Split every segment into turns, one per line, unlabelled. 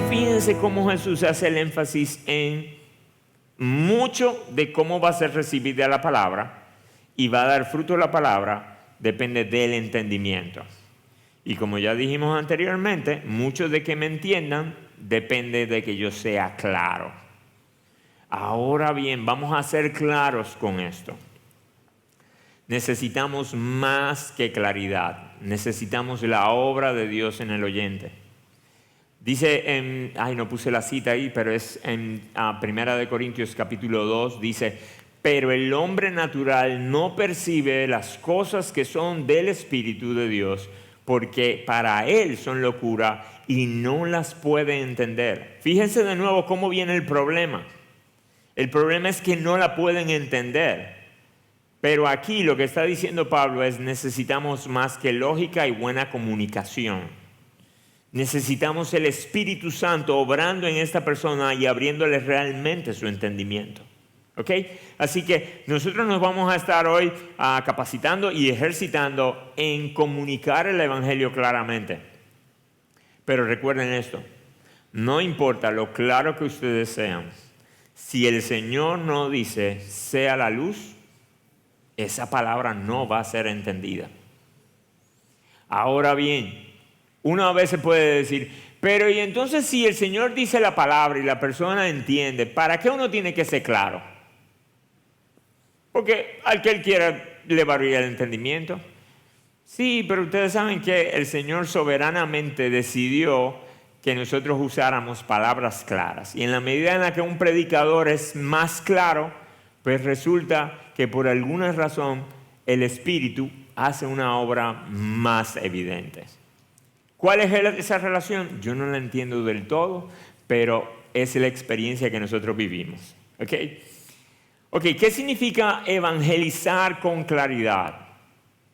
que fíjense cómo Jesús hace el énfasis en mucho de cómo va a ser recibida la palabra y va a dar fruto la palabra, depende del entendimiento. Y como ya dijimos anteriormente, mucho de que me entiendan depende de que yo sea claro. Ahora bien, vamos a ser claros con esto. Necesitamos más que claridad. Necesitamos la obra de Dios en el oyente. Dice, no puse la cita ahí, pero es en 1 Corintios capítulo 2, dice, pero el hombre natural no percibe las cosas que son del Espíritu de Dios, porque para él son locura y no las puede entender. Fíjense de nuevo cómo viene el problema. El problema es que no la pueden entender. Pero aquí lo que está diciendo Pablo es necesitamos más que lógica y buena comunicación. Necesitamos el Espíritu Santo obrando en esta persona y abriéndole realmente su entendimiento. ¿Ok? Así que nosotros nos vamos a estar hoy capacitando y ejercitando en comunicar el Evangelio claramente. Pero recuerden esto, no importa lo claro que ustedes sean, si el Señor no dice, sea la luz, esa palabra no va a ser entendida. Ahora bien, uno a veces puede decir, pero y entonces si el Señor dice la palabra y la persona entiende, ¿para qué uno tiene que ser claro? Porque al que Él quiera le va a abrir el entendimiento. Sí, pero ustedes saben que el Señor soberanamente decidió que nosotros usáramos palabras claras. Y en la medida en la que un predicador es más claro, pues resulta que por alguna razón el Espíritu hace una obra más evidente. ¿Cuál es esa relación? Yo no la entiendo del todo, pero es la experiencia que nosotros vivimos. ¿Ok? ¿Qué significa evangelizar con claridad?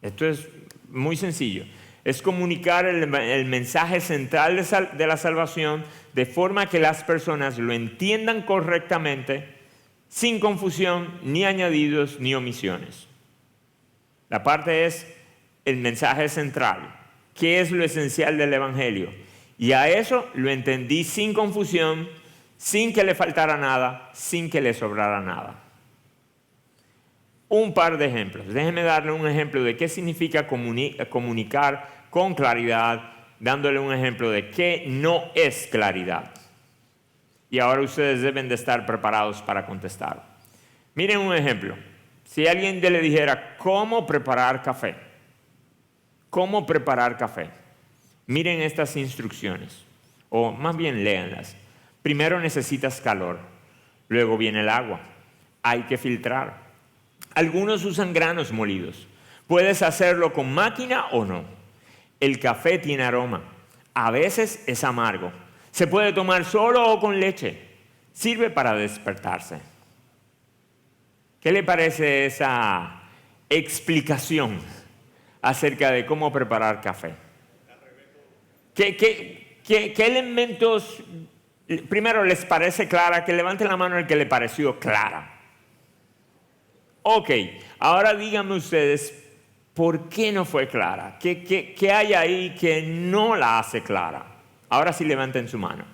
Esto es muy sencillo. Es comunicar el mensaje central de la salvación de forma que las personas lo entiendan correctamente, sin confusión, ni añadidos, ni omisiones. La parte es el mensaje central. ¿Qué es lo esencial del Evangelio? Y a eso lo entendí sin confusión, sin que le faltara nada, sin que le sobrara nada. Un par de ejemplos. Déjenme darle un ejemplo de qué significa comunicar con claridad, dándole un ejemplo de qué no es claridad. Y ahora ustedes deben de estar preparados para contestar. Miren un ejemplo. Si alguien le dijera, ¿cómo preparar café? ¿Cómo preparar café? Miren estas instrucciones, o más bien léanlas. Primero necesitas calor, luego viene el agua. Hay que filtrar. Algunos usan granos molidos. Puedes hacerlo con máquina o no. El café tiene aroma. A veces es amargo. Se puede tomar solo o con leche. Sirve para despertarse. ¿Qué le parece esa explicación acerca de cómo preparar café? ¿Qué elementos primero les parece clara? Que levanten la mano el que le pareció clara. Ok, ahora díganme ustedes, ¿por qué no fue clara? ¿Qué hay ahí que no la hace clara? Ahora sí levanten su mano.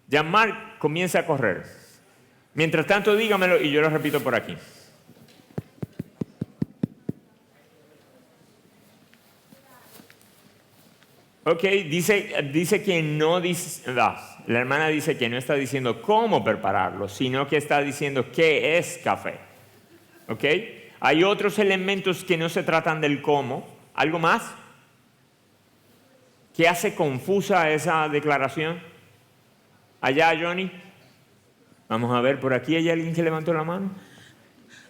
Jean-Marc comienza a correr. Mientras tanto, dígamelo y yo lo repito por aquí. Ok, dice que no dice, la hermana dice que no está diciendo cómo prepararlo, sino que está diciendo qué es café. ¿Ok? Hay otros elementos que no se tratan del cómo. ¿Algo más? ¿Qué hace confusa esa declaración? Allá, Johnny. Vamos a ver, por aquí hay alguien que levantó la mano.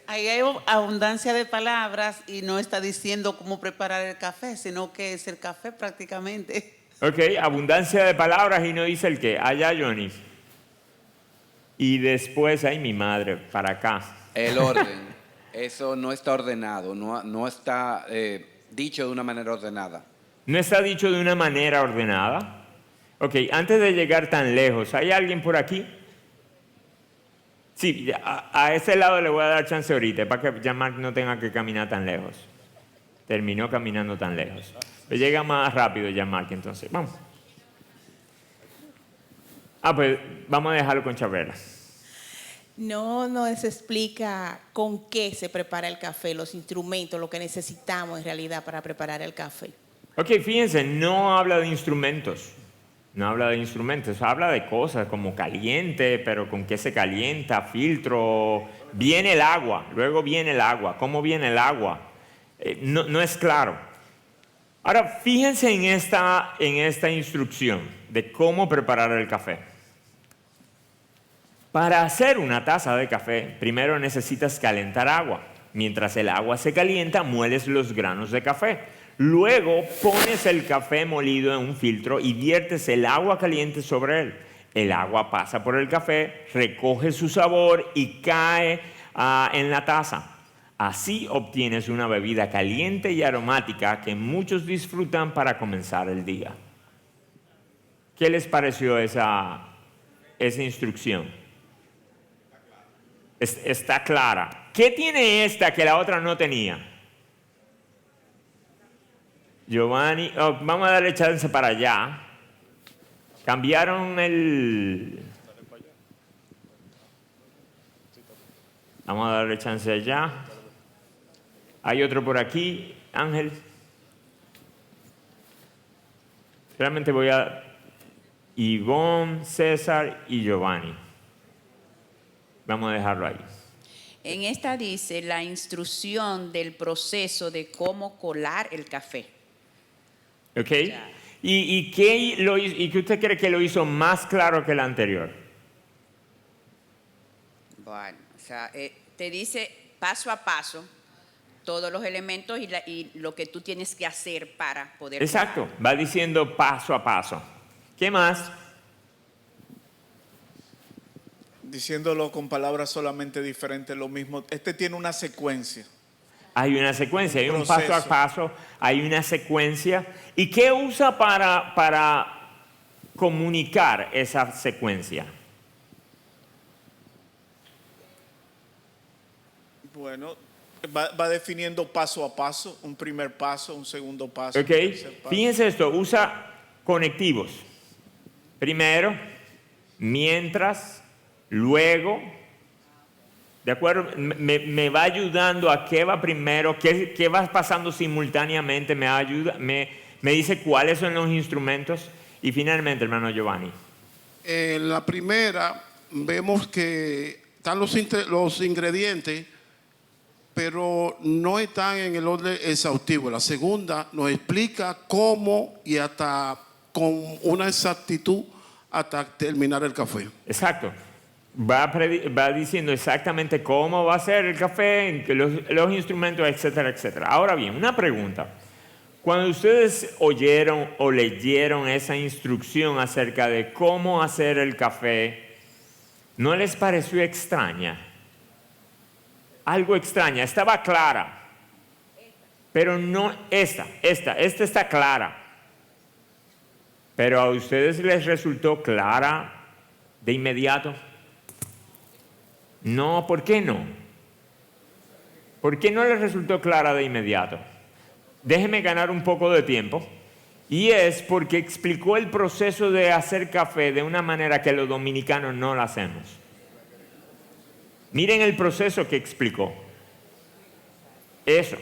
Ahí hay abundancia de palabras y no está diciendo cómo preparar el café, sino que es el café prácticamente.
Ok, abundancia de palabras y no dice el qué. Allá, Johnny. Y después, ay, mi madre, para acá.
El orden. Eso no está ordenado, no está dicho de una manera ordenada.
¿No está dicho de una manera ordenada? Ok, antes de llegar tan lejos, ¿hay alguien por aquí? Sí, a ese lado le voy a dar chance ahorita, para que Jean-Marc no tenga que caminar tan lejos. Terminó caminando tan lejos. Pero llega más rápido Jean-Marc, entonces, vamos. Pues vamos a dejarlo con Chabela.
No nos explica con qué se prepara el café, los instrumentos, lo que necesitamos en realidad para preparar el café.
Ok, fíjense, no habla de instrumentos. No habla de instrumentos, habla de cosas como caliente, pero con qué se calienta, filtro. Viene el agua, luego viene el agua. ¿Cómo viene el agua? No es claro. Ahora, fíjense en esta instrucción de cómo preparar el café. Para hacer una taza de café, primero necesitas calentar agua. Mientras el agua se calienta, mueles los granos de café. Luego pones el café molido en un filtro y viertes el agua caliente sobre él. El agua pasa por el café, recoge su sabor y cae en la taza. Así obtienes una bebida caliente y aromática que muchos disfrutan para comenzar el día. ¿Qué les pareció esa instrucción? Está clara. ¿Qué tiene esta que la otra no tenía? Giovanni, vamos a darle chance para allá. Cambiaron el... Vamos a darle chance allá. Hay otro por aquí, Ángel. Realmente voy a... Ivonne, César y Giovanni. Vamos a dejarlo ahí.
En esta dice la instrucción del proceso de cómo colar el café.
¿Ok? ¿Y qué usted cree que lo hizo más claro que el anterior?
Bueno, o sea, te dice paso a paso todos los elementos y lo que tú tienes que hacer para poder...
Exacto,
colar.
va diciendo paso a paso. ¿Qué más?
Diciéndolo con palabras solamente diferentes, lo mismo. Este tiene una secuencia.
Hay una secuencia, hay un
Proceso.
paso a paso, hay una secuencia. ¿Y qué usa para comunicar esa secuencia?
Bueno, va definiendo paso a paso, un primer paso, un segundo paso.
¿Ok?
un tercer paso.
Fíjense esto, usa conectivos. Primero, mientras, luego. ¿De acuerdo? Me va ayudando a qué va primero, qué va pasando simultáneamente, me dice cuáles son los instrumentos. Y finalmente, hermano Giovanni.
En la primera vemos que están los ingredientes, pero no están en el orden exhaustivo. La segunda nos explica cómo y hasta con una exactitud hasta terminar el café.
Exacto. Va diciendo exactamente cómo va a ser el café, los instrumentos, etcétera, etcétera. Ahora bien, una pregunta. Cuando ustedes oyeron o leyeron esa instrucción acerca de cómo hacer el café, ¿no les pareció extraña? Algo extraña. Estaba clara. Pero no esta está clara. Pero a ustedes les resultó clara de inmediato. No, ¿por qué no? ¿Por qué no les resultó clara de inmediato? Déjeme ganar un poco de tiempo. Y es porque explicó el proceso de hacer café de una manera que los dominicanos no lo hacemos. Miren el proceso que explicó. Eso.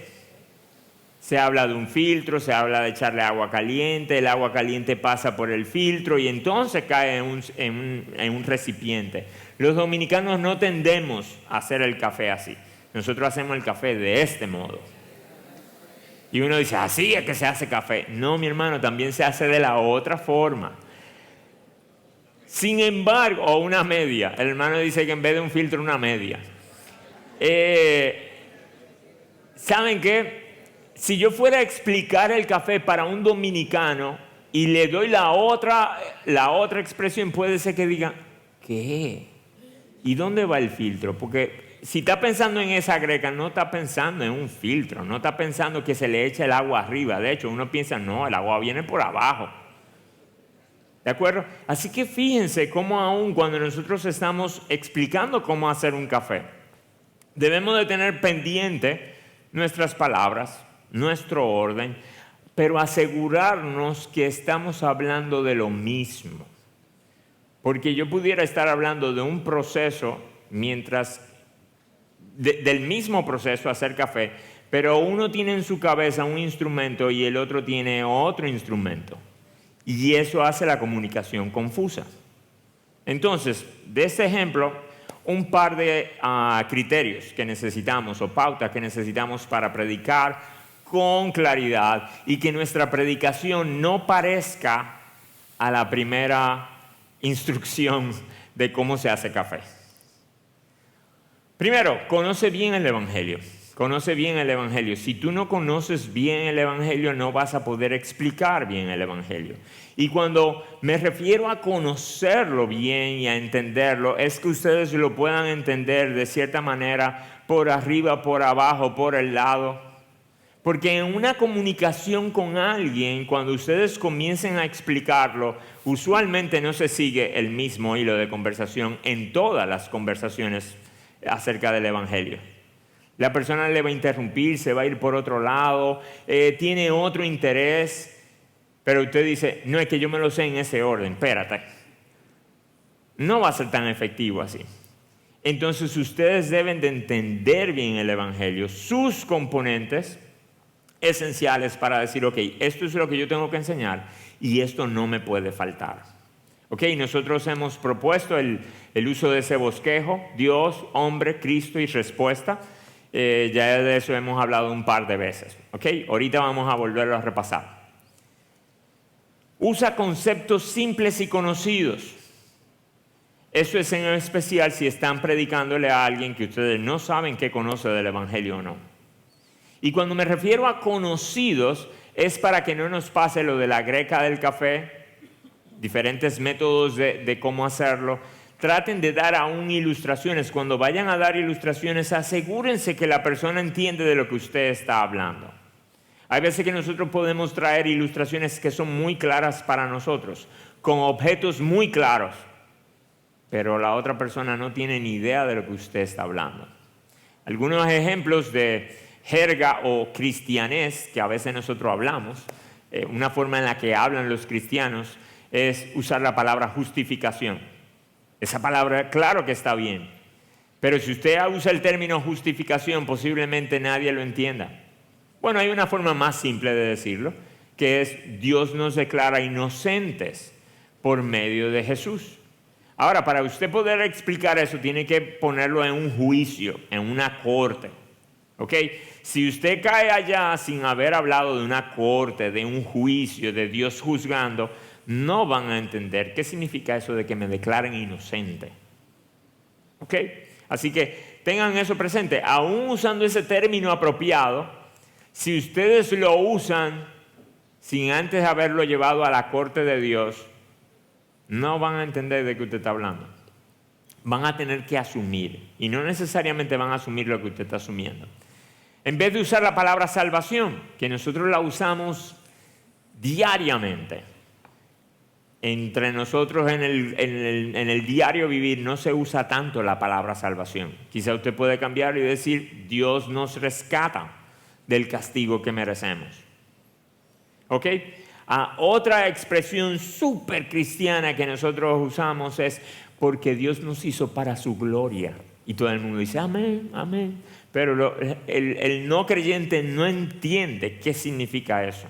Se habla de un filtro, se habla de echarle agua caliente, el agua caliente pasa por el filtro y entonces cae en un recipiente. Los dominicanos no tendemos a hacer el café así. Nosotros hacemos el café de este modo. Y uno dice, así es que se hace café. No, mi hermano, también se hace de la otra forma. Sin embargo, o una media. El hermano dice que en vez de un filtro, una media. ¿Saben qué? Si yo fuera a explicar el café para un dominicano y le doy la otra expresión, puede ser que digan, ¿qué? ¿Y dónde va el filtro? Porque si está pensando en esa greca, no está pensando en un filtro, no está pensando que se le eche el agua arriba. De hecho, uno piensa, no, el agua viene por abajo. ¿De acuerdo? Así que fíjense cómo aún cuando nosotros estamos explicando cómo hacer un café, debemos de tener pendiente nuestras palabras, nuestro orden, pero asegurarnos que estamos hablando de lo mismo. Porque yo pudiera estar hablando de un proceso del mismo proceso hacer café, pero uno tiene en su cabeza un instrumento y el otro tiene otro instrumento. Y eso hace la comunicación confusa. Entonces, de este ejemplo, un par de criterios que necesitamos o pautas que necesitamos para predicar con claridad y que nuestra predicación no parezca a la primera instrucción de cómo se hace café. Primero, conoce bien el Evangelio. Conoce bien el Evangelio. Si tú no conoces bien el Evangelio, no vas a poder explicar bien el Evangelio. Y cuando me refiero a conocerlo bien y a entenderlo, es que ustedes lo puedan entender de cierta manera, por arriba, por abajo, por el lado. Porque en una comunicación con alguien, cuando ustedes comiencen a explicarlo, usualmente no se sigue el mismo hilo de conversación en todas las conversaciones acerca del Evangelio. La persona le va a interrumpir, se va a ir por otro lado, tiene otro interés, pero usted dice, no, es que yo me lo sé en ese orden, espérate. No va a ser tan efectivo así. Entonces ustedes deben de entender bien el Evangelio, sus componentes esenciales para decir, ok, esto es lo que yo tengo que enseñar y esto no me puede faltar. Ok, nosotros hemos propuesto el uso de ese bosquejo, Dios, hombre, Cristo y respuesta. Ya de eso hemos hablado un par de veces. ¿Ok? Ahorita vamos a volverlo a repasar. Usa conceptos simples y conocidos. Eso es en especial si están predicándole a alguien que ustedes no saben qué conoce del Evangelio o no. Y cuando me refiero a conocidos, es para que no nos pase lo de la greca del café, diferentes métodos de cómo hacerlo. Traten de dar aún ilustraciones. Cuando vayan a dar ilustraciones, asegúrense que la persona entiende de lo que usted está hablando. Hay veces que nosotros podemos traer ilustraciones que son muy claras para nosotros, con objetos muy claros, pero la otra persona no tiene ni idea de lo que usted está hablando. Algunos ejemplos de jerga o cristianés que a veces nosotros hablamos, una forma en la que hablan los cristianos es usar la palabra justificación. Esa palabra, claro que está bien, pero si usted usa el término justificación, posiblemente nadie lo entienda. Bueno, hay una forma más simple de decirlo, que es Dios nos declara inocentes por medio de Jesús. Ahora, para usted poder explicar eso, tiene que ponerlo en un juicio, en una corte. ¿Ok? Si usted cae allá sin haber hablado de una corte, de un juicio, de Dios juzgando, no van a entender qué significa eso de que me declaren inocente. ¿Ok? Así que tengan eso presente. Aún usando ese término apropiado, si ustedes lo usan sin antes haberlo llevado a la corte de Dios, no van a entender de qué usted está hablando. Van a tener que asumir. Y no necesariamente van a asumir lo que usted está asumiendo. En vez de usar la palabra salvación, que nosotros la diariamente, entre nosotros en el diario vivir no se usa tanto la palabra salvación. Quizá usted puede cambiar y decir, Dios nos rescata del castigo que merecemos. ¿Ok? Otra expresión súper cristiana que nosotros usamos es porque Dios nos hizo para su gloria. Y todo el mundo dice, amén, amén. Pero el no creyente no entiende qué significa eso.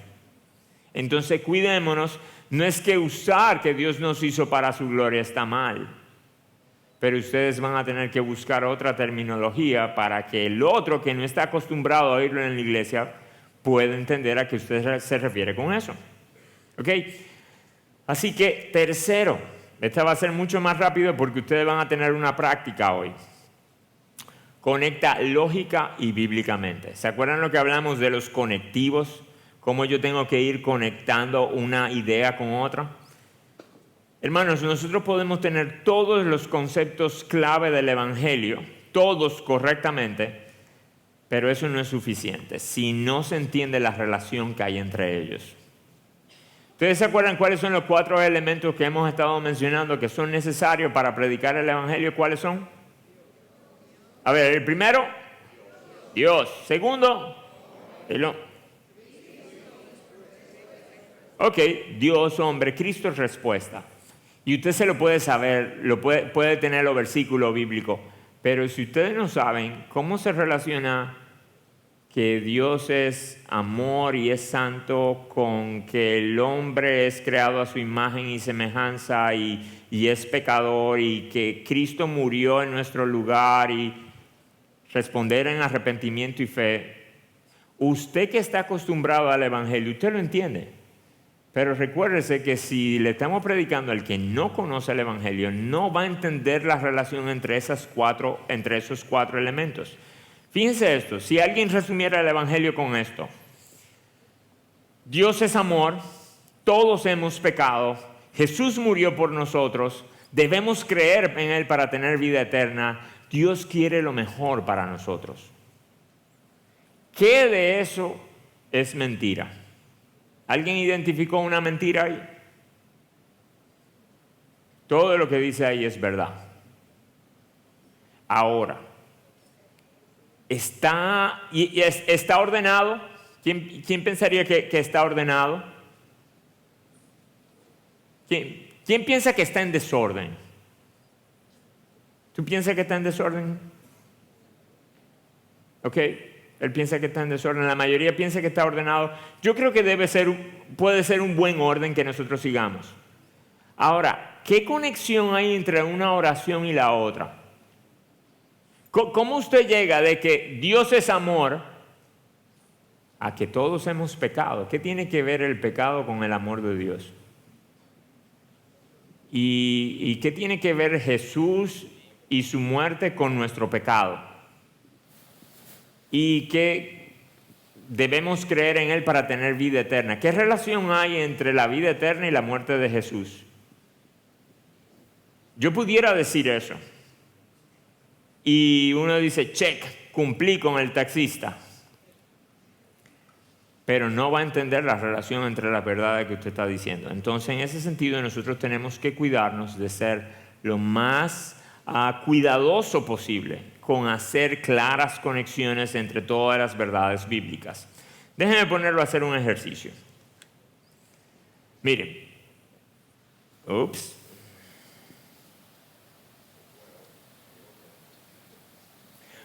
Entonces cuidémonos. No es que usar que Dios nos hizo para su gloria está mal, pero ustedes van a tener que buscar otra terminología para que el otro que no está acostumbrado a oírlo en la iglesia pueda entender a qué usted se refiere con eso. ¿Ok? Así que, tercero, esta va a ser mucho más rápido porque ustedes van a tener una práctica hoy. Conecta lógica y bíblicamente. ¿Se acuerdan lo que hablamos de los conectivos? ¿Cómo yo tengo que ir conectando una idea con otra? Hermanos, nosotros podemos tener todos los conceptos clave del Evangelio, todos correctamente, pero eso no es suficiente si no se entiende la relación que hay entre ellos. ¿Ustedes se acuerdan cuáles son los 4 elementos que hemos estado mencionando que son necesarios para predicar el Evangelio? ¿Cuáles son? A ver, el primero, Dios. Segundo, Ok, Dios, hombre, Cristo es respuesta. Y usted se lo puede saber, puede tener los versículos bíblicos, pero si ustedes no saben cómo se relaciona que Dios es amor y es santo con que el hombre es creado a su imagen y semejanza y es pecador y que Cristo murió en nuestro lugar y responder en arrepentimiento y fe, usted que está acostumbrado al Evangelio, usted lo entiende. Pero recuérdese que si le estamos predicando al que no conoce el Evangelio, no va a entender la relación entre esos cuatro elementos. Fíjense esto, si alguien resumiera el Evangelio con esto: Dios es amor, todos hemos pecado, Jesús murió por nosotros, debemos creer en Él para tener vida eterna, Dios quiere lo mejor para nosotros. ¿Qué de eso es mentira? ¿Alguien identificó una mentira ahí? Todo lo que dice ahí es verdad. Ahora, ¿está ordenado? ¿Quién pensaría que está ordenado? ¿Quién piensa que está en desorden? ¿Tú piensas que está en desorden? Ok, él piensa que está en desorden. La mayoría piensa que está ordenado. Yo creo que puede ser un buen orden que nosotros sigamos. Ahora, ¿qué conexión hay entre una oración y la otra? ¿Cómo usted llega de que Dios es amor a que todos hemos pecado? ¿Qué tiene que ver el pecado con el amor de Dios? ¿Y qué tiene que ver Jesús y su muerte con nuestro pecado? ¿Y qué debemos creer en Él para tener vida eterna? ¿Qué relación hay entre la vida eterna y la muerte de Jesús? Yo pudiera decir eso. Y uno dice, check, cumplí con el taxista. Pero no va a entender la relación entre las verdades que usted está diciendo. Entonces, en ese sentido, nosotros tenemos que cuidarnos de ser lo más cuidadoso posible con hacer claras conexiones entre todas las verdades bíblicas. Déjenme ponerlo a hacer un ejercicio. Miren. Ups.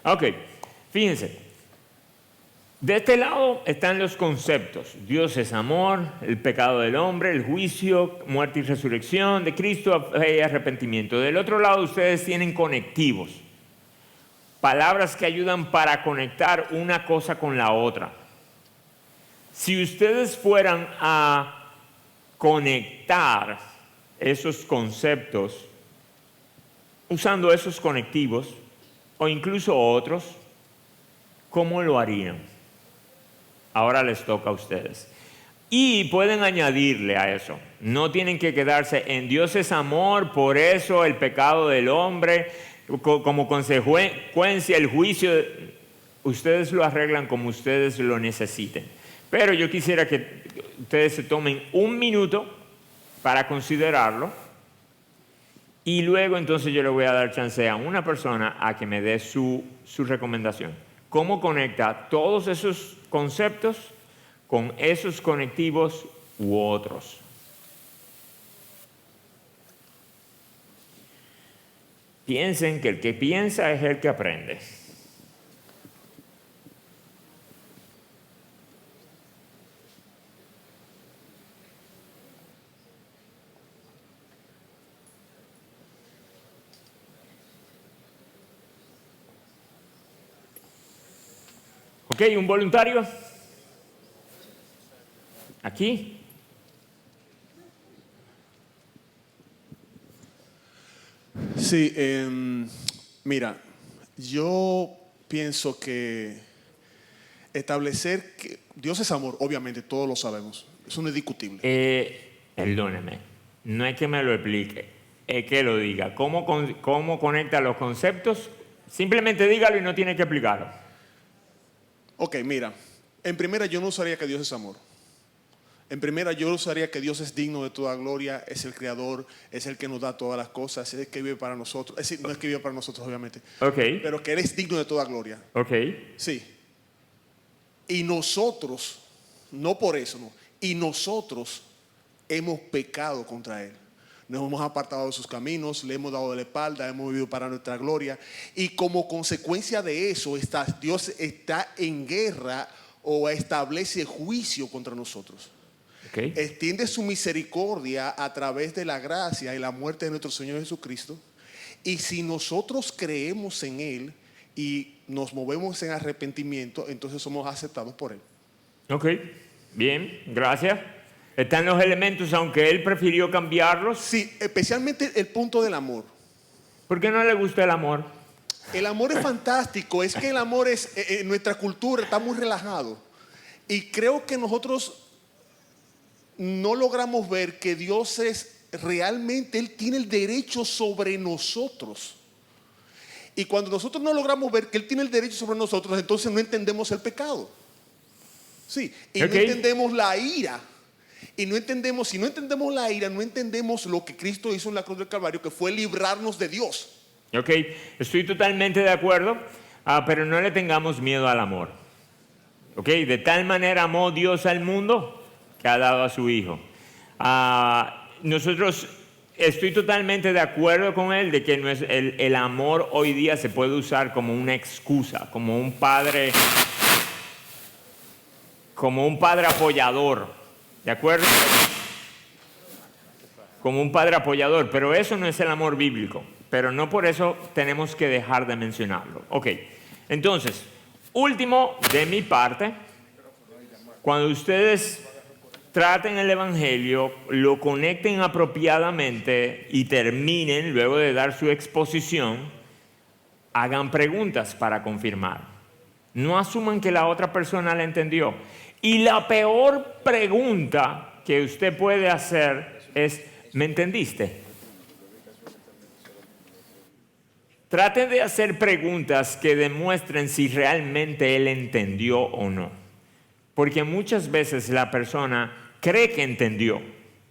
Ok, fíjense. De este lado están los conceptos. Dios es amor, el pecado del hombre, el juicio, muerte y resurrección de Cristo, fe y arrepentimiento. Del otro lado ustedes tienen conectivos. Palabras que ayudan para conectar una cosa con la otra. Si ustedes fueran a conectar esos conceptos usando esos conectivos o incluso otros, ¿cómo lo harían? Ahora les toca a ustedes. Y pueden añadirle a eso. No tienen que quedarse en Dios es amor, por eso el pecado del hombre, como consecuencia el juicio, ustedes lo arreglan como ustedes lo necesiten. Pero yo quisiera que ustedes se tomen un minuto para considerarlo y luego entonces yo le voy a dar chance a una persona a que me dé su recomendación. ¿Cómo conecta todos esos conceptos con esos conectivos u otros? Piensen que el que piensa es el que aprende. Ok, un voluntario. Aquí.
Sí, mira, yo pienso que establecer que Dios es amor, obviamente todos lo sabemos, eso no es discutible.
Perdóneme, no es que me lo explique, es que lo diga. ¿Cómo conecta los conceptos? Simplemente dígalo y no tiene que explicarlo.
Ok, mira, en primera yo no usaría que Dios es amor. En primera yo usaría que Dios es digno de toda gloria, es el creador, es el que nos da todas las cosas, es el que vive para nosotros. Es decir, no es que vive para nosotros, obviamente.
Okay.
Pero que Él es digno de toda gloria.
Ok.
Sí. Y nosotros, no por eso, no. Y nosotros hemos pecado contra Él. nos hemos apartado de sus caminos, le hemos dado la espalda, hemos vivido para nuestra gloria. Y como consecuencia de eso, Dios está en guerra o establece juicio contra nosotros.
Okay.
Extiende su misericordia a través de la gracia y la muerte de nuestro Señor Jesucristo. Y si nosotros creemos en Él y nos movemos en arrepentimiento, entonces somos aceptados por Él.
Ok, bien, gracias. ¿Están los elementos aunque Él prefirió cambiarlos?
Sí, especialmente el punto del amor.
¿Por qué no le gusta el amor?
El amor es fantástico, es que el amor es, en nuestra cultura está muy relajado. Y creo que nosotros no logramos ver que Dios es realmente, Él tiene el derecho sobre nosotros. Y cuando nosotros no logramos ver que Él tiene el derecho sobre nosotros, entonces no entendemos el pecado. Sí, y
Okay.
no entendemos la ira. Y no entendemos, si no entendemos la ira, no entendemos lo que Cristo hizo en la cruz del Calvario, que fue librarnos de Dios.
Ok, estoy totalmente de acuerdo, pero no le tengamos miedo al amor. Ok, de tal manera amó Dios al mundo que ha dado a su Hijo. Nosotros, estoy totalmente de acuerdo con él de que el amor hoy día se puede usar como una excusa, como un padre apoyador, ¿de acuerdo? Como un padre apoyador, pero eso no es el amor bíblico, pero no por eso tenemos que dejar de mencionarlo. Ok, entonces, último de mi parte, cuando ustedes traten el Evangelio, lo conecten apropiadamente y terminen, luego de dar su exposición, hagan preguntas para confirmar. No asuman que la otra persona la entendió. Y la peor pregunta que usted puede hacer es, ¿me entendiste? Traten de hacer preguntas que demuestren si realmente él entendió o no. Porque muchas veces la persona cree que entendió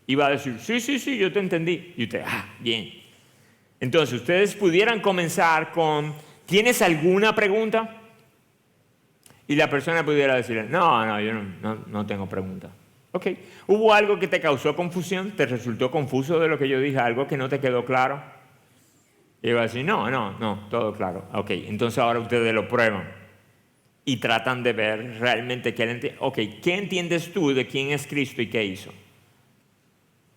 y va a decir, sí, yo te entendí. Y usted, bien. Entonces, ustedes pudieran comenzar con, ¿tienes alguna pregunta? Y la persona pudiera decirle, no, yo no tengo pregunta. Ok, ¿hubo algo que te causó confusión? ¿Te resultó confuso de lo que yo dije? ¿Algo que no te quedó claro? Y va a decir, no, todo claro. Ok, entonces ahora ustedes lo prueban. Y tratan de ver realmente qué él entiende. Ok, ¿qué entiendes tú de quién es Cristo y qué hizo?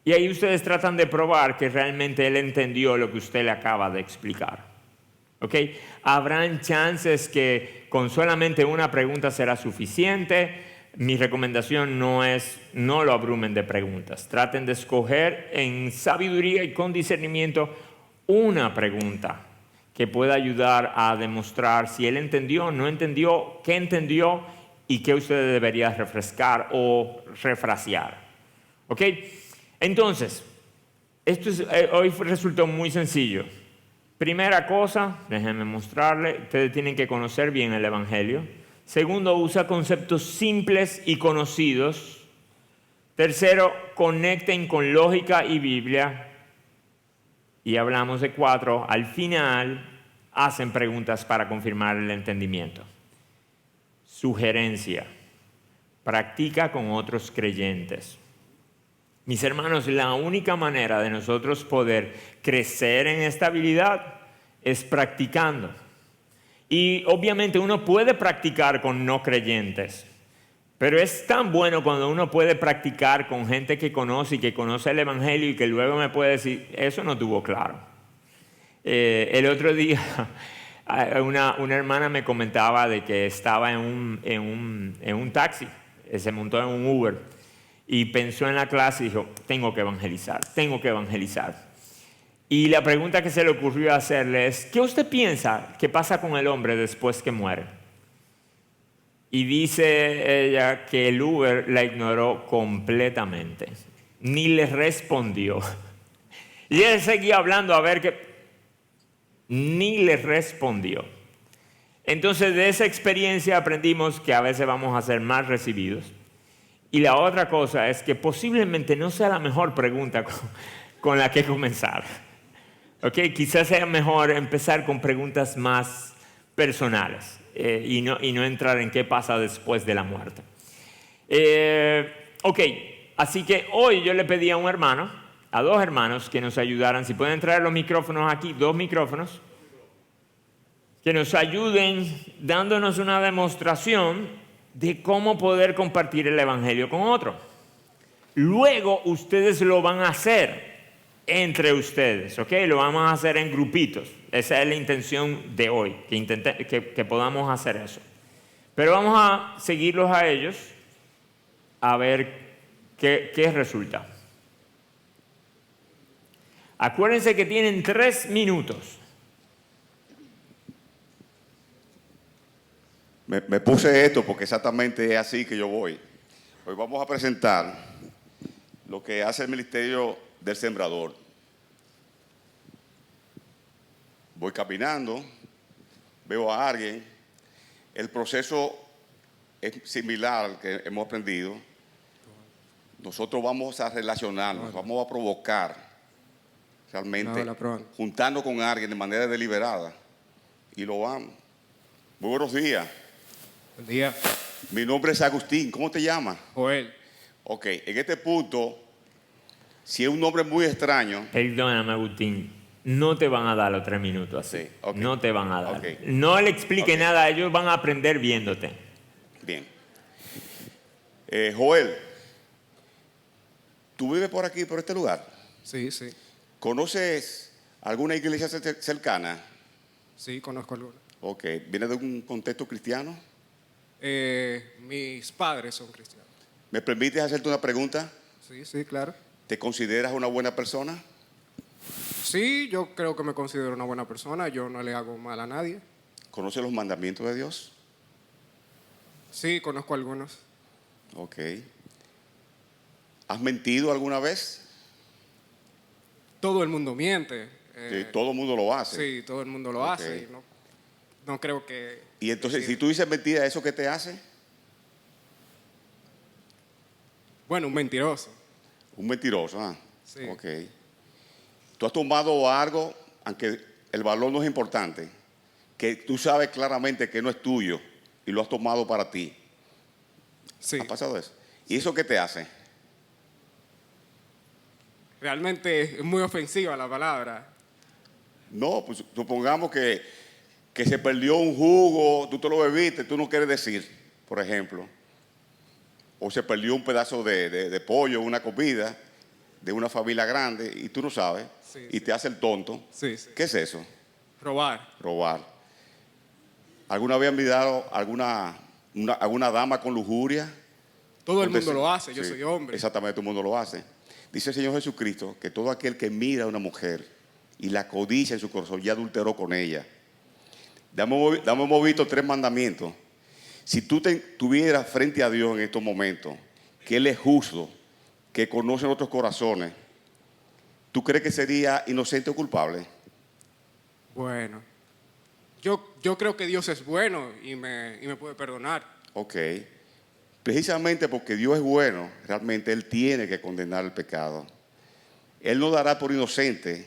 Y ahí ustedes tratan de probar que realmente él entendió lo que usted le acaba de explicar. Ok, habrán chances que con solamente una pregunta será suficiente. Mi recomendación no lo abrumen de preguntas. Traten de escoger en sabiduría y con discernimiento una pregunta que pueda ayudar a demostrar si él entendió, no entendió, qué entendió y qué usted debería refrescar o refrasear. ¿Ok? Entonces, hoy resultó muy sencillo. Primera cosa, déjenme mostrarle, ustedes tienen que conocer bien el Evangelio. Segundo, usa conceptos simples y conocidos. Tercero, conecten con lógica y Biblia. Y hablamos de 4, al final hacen preguntas para confirmar el entendimiento. Sugerencia, practica con otros creyentes. Mis hermanos, la única manera de nosotros poder crecer en esta habilidad es practicando. Y obviamente uno puede practicar con no creyentes. Pero es tan bueno cuando uno puede practicar con gente que conoce y que conoce el Evangelio y que luego me puede decir, eso no estuvo claro. El otro día una hermana me comentaba de que estaba en un taxi, se montó en un Uber y pensó en la clase y dijo, tengo que evangelizar. Y la pregunta que se le ocurrió hacerle es, ¿qué usted piensa que pasa con el hombre después que muere? Y dice ella que el Uber la ignoró completamente. Ni le respondió. Y él seguía hablando ni le respondió. Entonces de esa experiencia aprendimos que a veces vamos a ser más recibidos. Y la otra cosa es que posiblemente no sea la mejor pregunta con la que comenzar. ¿Okay? Quizás sea mejor empezar con preguntas más personales. Y no entrar en qué pasa después de la muerte. Ok, así que hoy yo le pedí a un hermano a dos hermanos que nos ayudaran, si pueden traer los micrófonos aquí, 2 micrófonos, que nos ayuden dándonos una demostración de cómo poder compartir el Evangelio con otro. Luego ustedes lo van a hacer entre ustedes, ¿ok? Lo vamos a hacer en grupitos. Esa es la intención de hoy, que podamos hacer eso. Pero vamos a seguirlos a ellos a ver qué resulta. Acuérdense que tienen 3 minutos.
Me puse esto porque exactamente es así que yo voy. Hoy vamos a presentar lo que hace el Ministerio del Sembrador. Voy caminando, veo a alguien, el proceso es similar al que hemos aprendido. Nosotros vamos a relacionarnos, vamos a provocar realmente, juntarnos con alguien de manera deliberada y lo vamos. Muy buenos días.
Buen día.
Mi nombre es Agustín. ¿Cómo te llamas?
Joel.
Ok, en este punto, si es un nombre muy extraño.
Perdóname, Agustín. No te van a dar los 3 minutos así.
Sí, okay.
No te van a dar.
Okay.
No le explique nada. Ellos van a aprender viéndote.
Bien. Joel, ¿tú vives por aquí, por este lugar?
Sí, sí.
¿Conoces alguna iglesia cercana?
Sí, conozco alguna.
Ok. ¿Viene de un contexto cristiano?
Mis padres son cristianos.
¿Me permites hacerte una pregunta?
Sí, sí, claro.
¿Te consideras una buena persona?
Sí, yo creo que me considero una buena persona. Yo no le hago mal a nadie.
¿Conoces los mandamientos de Dios?
Sí, conozco algunos.
Ok. ¿Has mentido alguna vez?
Todo el mundo miente.
Sí, todo el mundo lo hace.
Sí, todo el mundo lo hace. Y no creo que...
Y entonces, si tú dices mentira, ¿eso qué te hace?
Bueno, un mentiroso.
Un mentiroso, ah.
Sí.
Ok. Tú has tomado algo, aunque el valor no es importante, que tú sabes claramente que no es tuyo y lo has tomado para ti.
Sí.
¿Ha pasado eso? ¿Y eso qué te hace?
Realmente es muy ofensiva la palabra.
No, pues supongamos que se perdió un jugo, tú te lo bebiste, tú no quieres decir, por ejemplo. O se perdió un pedazo de pollo, una comida de una familia grande y tú no sabes,
Sí,
y
sí.
te hace el tonto.
Sí, sí.
¿Qué es eso?
Robar.
Robar. ¿Alguna vez han mirado alguna dama con lujuria?
Todo el
Por
mundo
decir-
lo hace, yo
Sí,
soy hombre.
Exactamente, todo el mundo lo hace. Dice el Señor Jesucristo que todo aquel que mira a una mujer y la codicia en su corazón ya adulteró con ella. Hemos visto 3 mandamientos. Si tú tuvieras frente a Dios en estos momentos, que Él es justo, que conoce nuestros corazones, ¿tú crees que sería inocente o culpable?
Bueno, yo creo que Dios es bueno y me puede perdonar.
Ok. Precisamente porque Dios es bueno, realmente Él tiene que condenar el pecado. Él no dará por inocente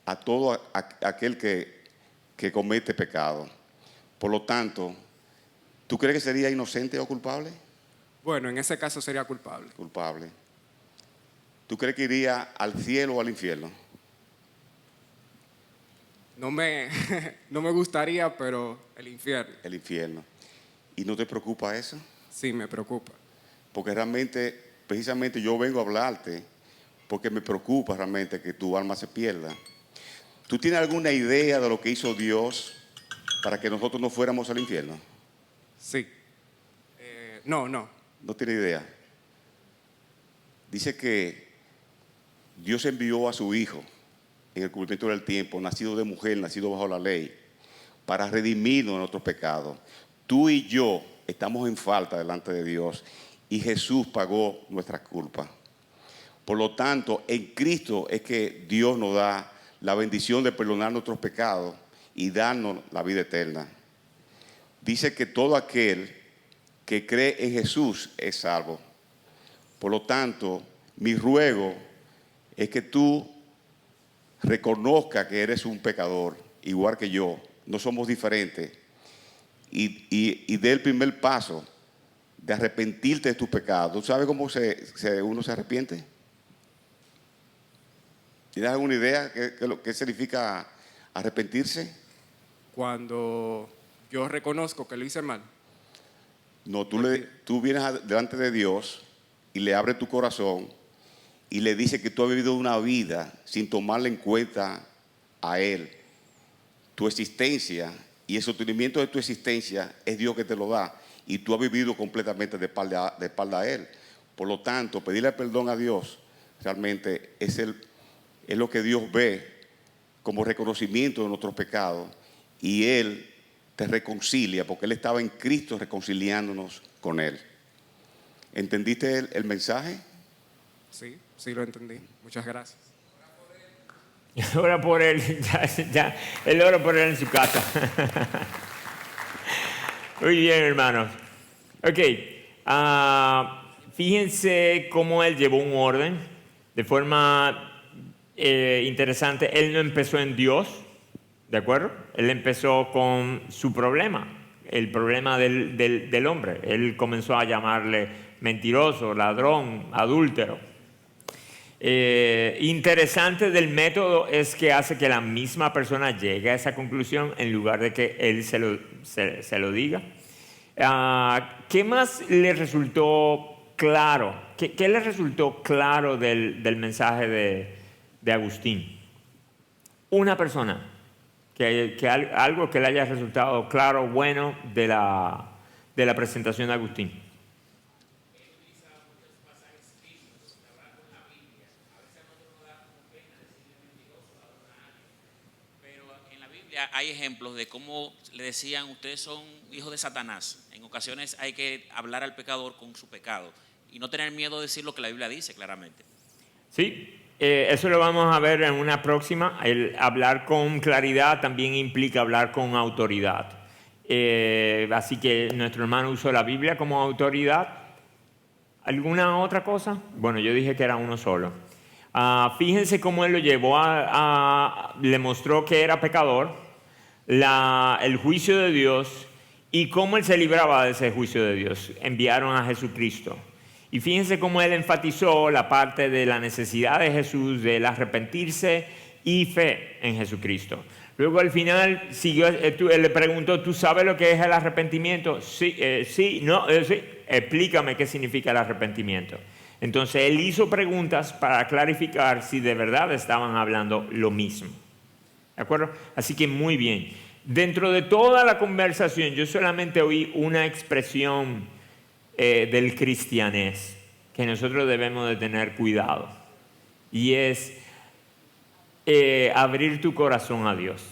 a todo aquel que comete pecado. Por lo tanto, ¿tú crees que sería inocente o culpable?
Bueno, en ese caso sería culpable.
Culpable. ¿Tú crees que iría al cielo o al infierno?
No me gustaría, pero el infierno.
El infierno. ¿Y no te preocupa eso?
Sí, me preocupa.
Porque realmente, precisamente yo vengo a hablarte porque me preocupa realmente que tu alma se pierda. ¿Tú tienes alguna idea de lo que hizo Dios para que nosotros no fuéramos al infierno?
Sí. No.
No tiene idea. Dice que Dios envió a su Hijo en el cumplimiento del tiempo, nacido de mujer, nacido bajo la ley, para redimirnos de nuestros pecados. Tú y yo estamos en falta delante de Dios y Jesús pagó nuestras culpas. Por lo tanto, en Cristo es que Dios nos da la bendición de perdonar nuestros pecados y darnos la vida eterna. Dice que todo aquel que cree en Jesús es salvo. Por lo tanto, mi ruego es que tú reconozcas que eres un pecador, igual que yo. No somos diferentes. Y dé el primer paso de arrepentirte de tus pecados. ¿Tú sabes cómo uno se arrepiente? ¿Tienes alguna idea qué significa arrepentirse?
Cuando yo reconozco que lo hice mal.
No, tú vienes delante de Dios y le abres tu corazón y le dices que tú has vivido una vida sin tomarle en cuenta a Él. Tu existencia y el sostenimiento de tu existencia es Dios que te lo da y tú has vivido completamente de espalda a Él. Por lo tanto, pedirle perdón a Dios realmente es lo que Dios ve como reconocimiento de nuestros pecados y Él te reconcilia porque Él estaba en Cristo reconciliándonos con Él. ¿Entendiste el mensaje?
Sí lo entendí. Muchas gracias.
Ora por él, ya, él ora por él en su casa. Muy bien, hermanos. Ok, fíjense cómo él llevó un orden de forma interesante. Él no empezó en Dios, ¿de acuerdo? Él empezó con su problema, el problema del hombre. Él comenzó a llamarle mentiroso, ladrón, adúltero. Interesante del método es que hace que la misma persona llegue a esa conclusión en lugar de que él se lo diga. ¿Qué más le resultó claro? ¿Qué le resultó claro del mensaje de Agustín? Una persona, algo que le haya resultado claro, bueno de la presentación de Agustín.
Hay ejemplos de cómo le decían, ustedes son hijos de Satanás. En ocasiones hay que hablar al pecador con su pecado y no tener miedo de decir lo que la Biblia dice claramente.
Sí, eso lo vamos a ver en una próxima. El hablar con claridad también implica hablar con autoridad. Así que nuestro hermano usó la Biblia como autoridad. ¿Alguna otra cosa? Bueno, yo dije que era uno solo. Fíjense cómo él lo llevó le mostró que era pecador, el juicio de Dios y cómo él se libraba de ese juicio de Dios. Enviaron a Jesucristo. Y fíjense cómo él enfatizó la parte de la necesidad de Jesús, del arrepentirse y fe en Jesucristo. Luego al final él le preguntó, ¿tú sabes lo que es el arrepentimiento? Sí, sí. Explícame qué significa el arrepentimiento. Entonces él hizo preguntas para clarificar si de verdad estaban hablando lo mismo. ¿De acuerdo? Así que muy bien. Dentro de toda la conversación yo solamente oí una expresión del cristianés que nosotros debemos de tener cuidado. Y es abrir tu corazón a Dios.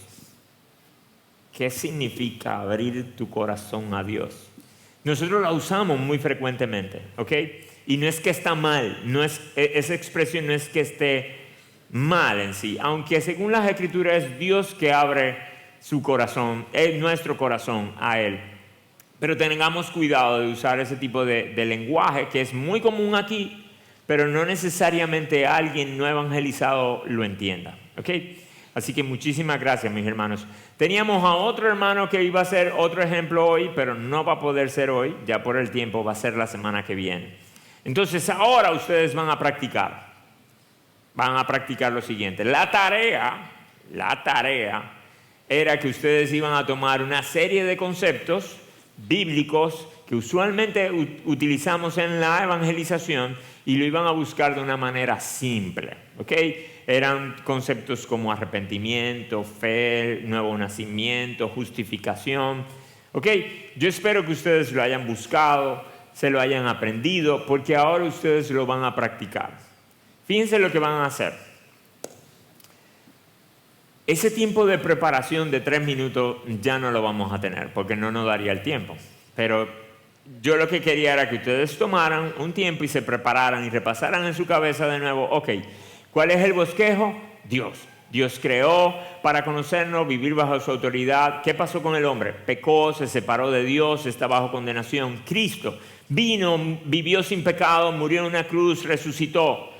¿Qué significa abrir tu corazón a Dios? Nosotros la usamos muy frecuentemente, ¿ok? Y no es que está mal, esa expresión no es que esté mal en sí, aunque según las Escrituras es Dios que abre su corazón, es nuestro corazón a Él. Pero tengamos cuidado de usar ese tipo de lenguaje que es muy común aquí, pero no necesariamente alguien no evangelizado lo entienda, ¿ok? Así que muchísimas gracias, mis hermanos. Teníamos a otro hermano que iba a ser otro ejemplo hoy, pero no va a poder ser hoy, ya por el tiempo, va a ser la semana que viene. Entonces ahora ustedes van a practicar lo siguiente. La tarea era que ustedes iban a tomar una serie de conceptos bíblicos que usualmente utilizamos en la evangelización y lo iban a buscar de una manera simple, ¿ok? Eran conceptos como arrepentimiento, fe, nuevo nacimiento, justificación, ¿ok? Yo espero que ustedes lo hayan buscado, se lo hayan aprendido, porque ahora ustedes lo van a practicar. Fíjense lo que van a hacer. Ese tiempo de preparación de 3 minutos ya no lo vamos a tener, porque no nos daría el tiempo. Pero yo lo que quería era que ustedes tomaran un tiempo y se prepararan y repasaran en su cabeza de nuevo, ok, ¿cuál es el bosquejo? Dios. Dios creó para conocernos, vivir bajo su autoridad. ¿Qué pasó con el hombre? Pecó, se separó de Dios, está bajo condenación. Cristo vino, vivió sin pecado, murió en una cruz, resucitó.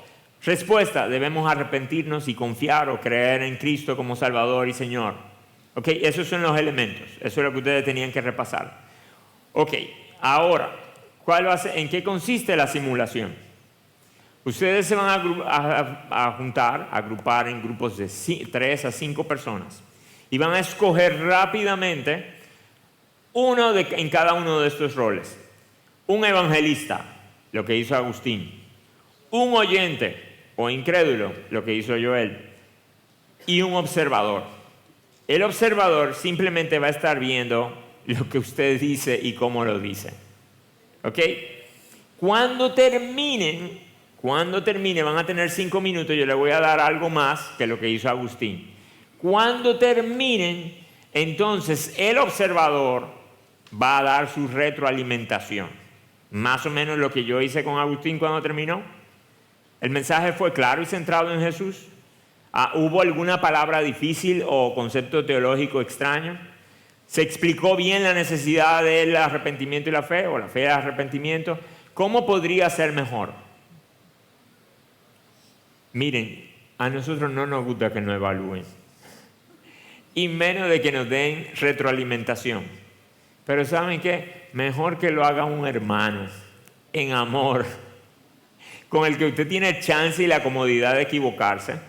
Respuesta, debemos arrepentirnos y confiar o creer en Cristo como Salvador y Señor. ¿Ok? Esos son los elementos. Eso es lo que ustedes tenían que repasar. Ok, ahora, ¿en qué consiste la simulación? Ustedes se van a juntar, a agrupar en grupos de 3 a 5 personas y van a escoger rápidamente en cada uno de estos roles. Un evangelista, lo que hizo Agustín. Un oyente o incrédulo, lo que hizo Joel. Y un observador. El observador simplemente va a estar viendo lo que usted dice y cómo lo dice. ¿Ok? Cuando terminen, van a tener 5 minutos, yo le voy a dar algo más que lo que hizo Agustín. Cuando terminen, entonces el observador va a dar su retroalimentación. Más o menos lo que yo hice con Agustín cuando terminó. El mensaje fue claro y centrado en Jesús. ¿Hubo alguna palabra difícil o concepto teológico extraño? ¿Se explicó bien la necesidad del arrepentimiento y la fe, o la fe y el arrepentimiento? ¿Cómo podría ser mejor? Miren, a nosotros no nos gusta que nos evalúen, y menos de que nos den retroalimentación. Pero ¿saben qué? Mejor que lo haga un hermano, en amor, con el que usted tiene chance y la comodidad de equivocarse,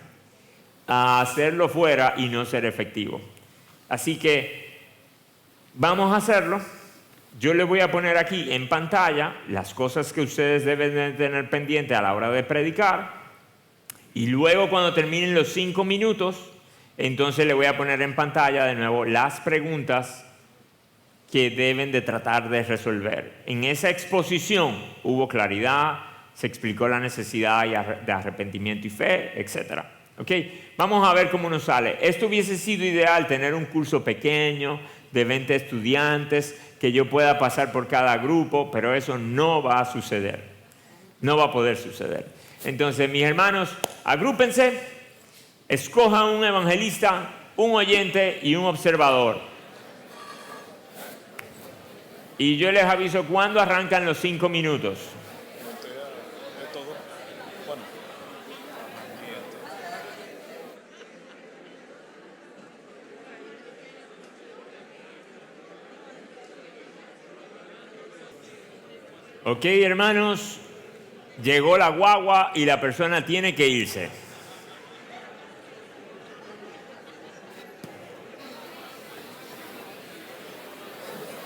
a hacerlo fuera y no ser efectivo. Así que vamos a hacerlo. Yo les voy a poner aquí en pantalla las cosas que ustedes deben de tener pendiente a la hora de predicar. Y luego, cuando terminen los 5 minutos, entonces le voy a poner en pantalla de nuevo las preguntas que deben de tratar de resolver. En esa exposición hubo claridad, se explicó la necesidad de arrepentimiento y fe, etc. ¿Ok? Vamos a ver cómo nos sale. Esto hubiese sido ideal, tener un curso pequeño de 20 estudiantes, que yo pueda pasar por cada grupo, pero eso no va a suceder. No va a poder suceder. Entonces, mis hermanos, agrúpense, escojan un evangelista, un oyente y un observador. Y yo les aviso cuándo arrancan los 5 minutos. Ok, hermanos, llegó la guagua y la persona tiene que irse.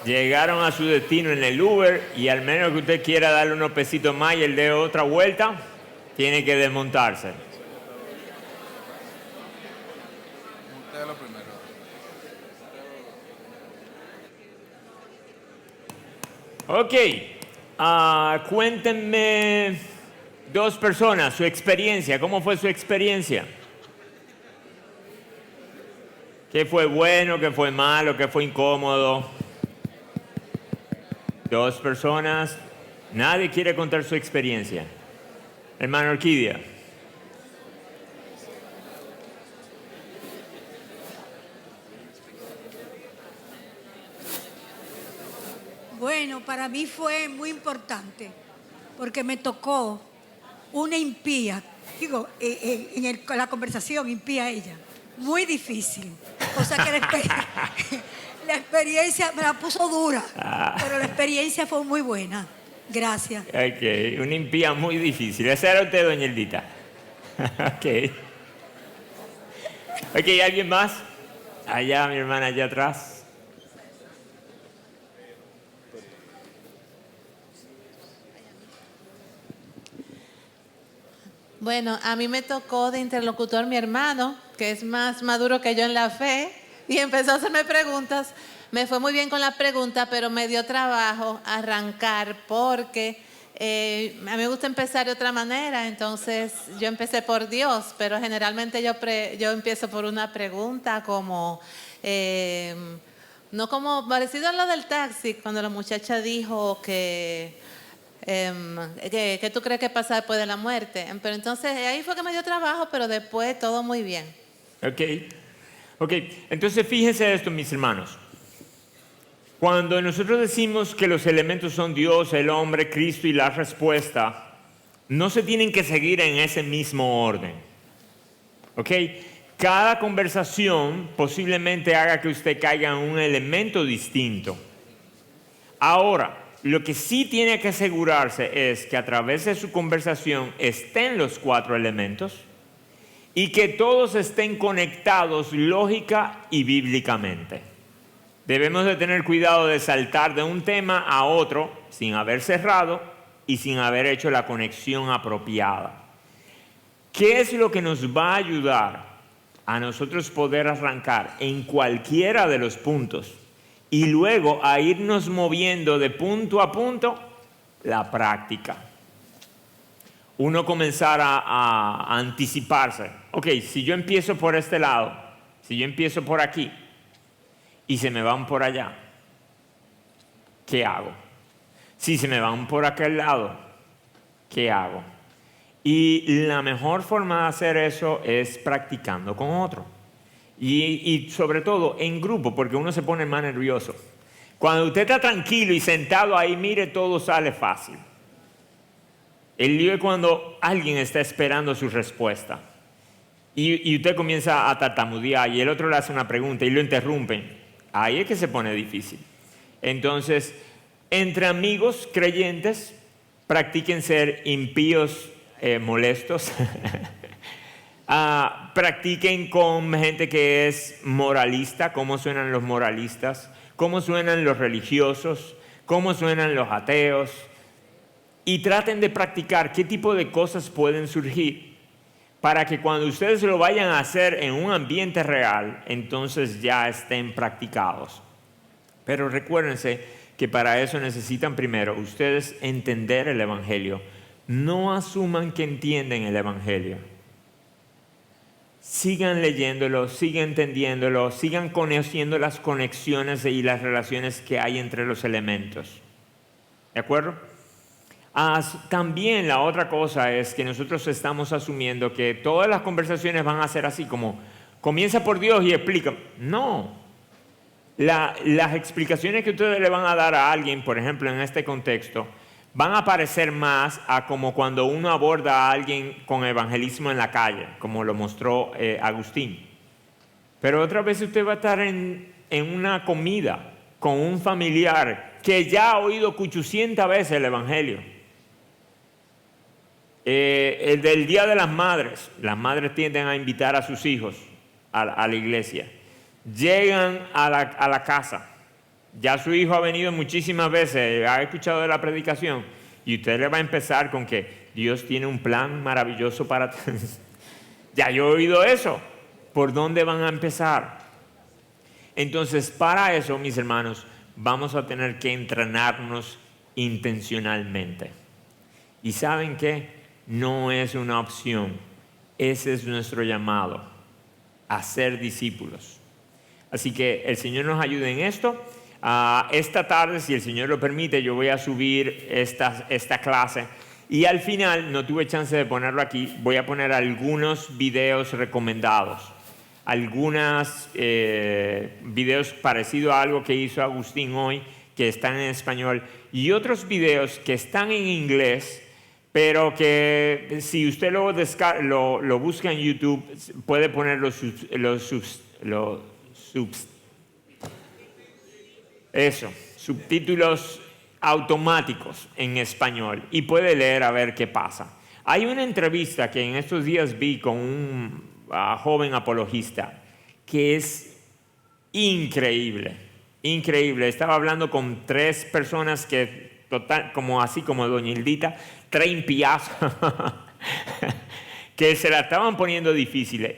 Llegaron a su destino en el Uber y al menos que usted quiera darle unos pesitos más y él dé otra vuelta, tiene que desmontarse. Ok. Cuéntenme 2 personas, su experiencia. ¿Cómo fue su experiencia? ¿Qué fue bueno, qué fue malo, qué fue incómodo? 2 personas. Nadie quiere contar su experiencia. Hermano Orquídea.
Bueno, para mí fue muy importante porque me tocó una impía, digo, la conversación impía ella, muy difícil, o sea que la experiencia me la puso dura, pero la experiencia fue muy buena. Gracias.
Ok, una impía muy difícil. Esa era usted, doña Eldita. Ok, ¿alguien más? Allá, mi hermana, allá atrás.
Bueno, a mí me tocó de interlocutor mi hermano, que es más maduro que yo en la fe, y empezó a hacerme preguntas. Me fue muy bien con la pregunta, pero me dio trabajo arrancar porque a mí me gusta empezar de otra manera. Entonces yo empecé por Dios, pero generalmente yo empiezo por una pregunta como, no como parecido a lo del taxi, cuando la muchacha dijo que ¿qué tú crees que pasa después de la muerte? Pero entonces ahí fue que me dio trabajo, pero después todo muy bien.
Ok, entonces fíjense esto, mis hermanos. Cuando nosotros decimos que los elementos son Dios, el hombre, Cristo y la respuesta, no se tienen que seguir en ese mismo orden. ¿Ok? Cada conversación posiblemente haga que usted caiga en un elemento distinto. Ahora, lo que sí tiene que asegurarse es que a través de su conversación estén los 4 elementos y que todos estén conectados lógica y bíblicamente. Debemos de tener cuidado de saltar de un tema a otro sin haber cerrado y sin haber hecho la conexión apropiada. ¿Qué es lo que nos va a ayudar a nosotros poder arrancar en cualquiera de los puntos y luego a irnos moviendo de punto a punto? La práctica. Uno comenzar a anticiparse. Ok, si yo empiezo por este lado, si yo empiezo por aquí y se me van por allá, ¿qué hago? Si se me van por aquel lado, ¿qué hago? Y la mejor forma de hacer eso es practicando con otro. Y sobre todo en grupo, porque uno se pone más nervioso. Cuando usted está tranquilo y sentado ahí, mire, todo sale fácil. El lío es cuando alguien está esperando su respuesta. Y usted comienza a tartamudear y el otro le hace una pregunta y lo interrumpen. Ahí es que se pone difícil. Entonces, entre amigos creyentes, practiquen ser impíos molestos. Practiquen con gente que es moralista, cómo suenan los moralistas, cómo suenan los religiosos, cómo suenan los ateos. Y traten de practicar qué tipo de cosas pueden surgir para que cuando ustedes lo vayan a hacer en un ambiente real, entonces ya estén practicados. Pero recuérdense que para eso necesitan primero ustedes entender el Evangelio. No asuman que entienden el Evangelio. Sigan leyéndolo, sigan entendiéndolo, sigan conociendo las conexiones y las relaciones que hay entre los elementos. ¿De acuerdo? También la otra cosa es que nosotros estamos asumiendo que todas las conversaciones van a ser así, como comienza por Dios y explica. No. Las explicaciones que ustedes le van a dar a alguien, por ejemplo, en este contexto, van a parecer más a como cuando uno aborda a alguien con evangelismo en la calle, como lo mostró Agustín. Pero otra vez usted va a estar en una comida con un familiar que ya ha oído 800 veces el evangelio. El del Día de las Madres tienden a invitar a sus hijos a la iglesia. Llegan a la casa. Ya su hijo ha venido muchísimas veces, ha escuchado de la predicación y usted le va a empezar con que Dios tiene un plan maravilloso para... Ya yo he oído eso. ¿Por dónde van a empezar? Entonces, para eso, mis hermanos, vamos a tener que entrenarnos intencionalmente. ¿Y saben qué? No es una opción. Ese es nuestro llamado, a ser discípulos. Así que el Señor nos ayude en esto. Esta tarde, si el Señor lo permite, yo voy a subir esta clase. Y al final, no tuve chance de ponerlo aquí, voy a poner algunos videos recomendados. Algunos videos parecidos a algo que hizo Agustín hoy, que están en español. Y otros videos que están en inglés, pero que si usted lo busca en YouTube, puede poner subtítulos automáticos en español y puede leer a ver qué pasa. Hay una entrevista que en estos días vi con un joven apologista que es increíble, increíble. Estaba hablando con 3 personas que, así como doña Hildita, 3 impiazos que se la estaban poniendo difíciles.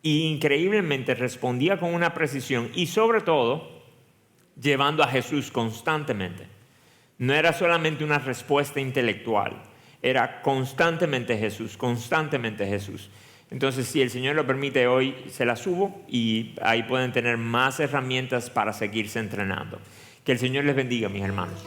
Y increíblemente respondía con una precisión y sobre todo llevando a Jesús constantemente. No era solamente una respuesta intelectual, era constantemente Jesús, constantemente Jesús. Entonces, si el Señor lo permite, hoy se la subo y ahí pueden tener más herramientas para seguirse entrenando. Que el Señor les bendiga, mis hermanos.